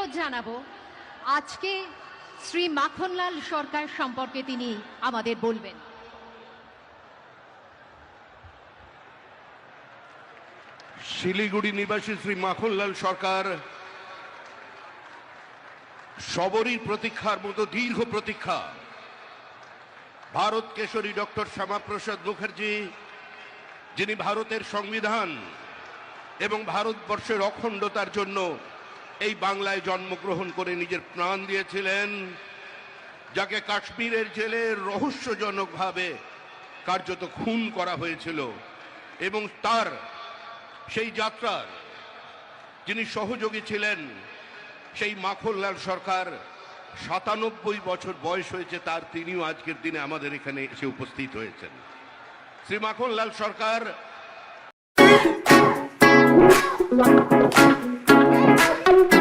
অনুরোধ জানাবো আজকে শ্রী মাখনলাল সরকার সম্পর্কে তিনি আমাদের বলবেন। শিলিগুড়ি নিবাসী শ্রী মাখনলাল সরকার সবরই প্রতীক্ষার মতো দীর্ঘ প্রতীক্ষা। ভারত কেশরী ডক্টর শ্যামাপ্রসাদ মুখার্জি, যিনি ভারতের সংবিধান এবং ভারতবর্ষের অখণ্ডতার জন্য এই বাংলায় জন্মগ্রহণ করে নিজের প্রাণ দিয়েছিলেন, যাকে কাশ্মীরের জেলে রহস্যজনকভাবে কার্যত খুন করা হয়েছিল, এবং তার সেই যাত্রার যিনি সহযোগী ছিলেন, সেই মাখনলাল সরকার ৯৭ বছর বয়স হয়েছে তার, তিনিও আজকের দিনে আমাদের এখানে এসে উপস্থিত হয়েছেন। শ্রী মাখনলাল সরকার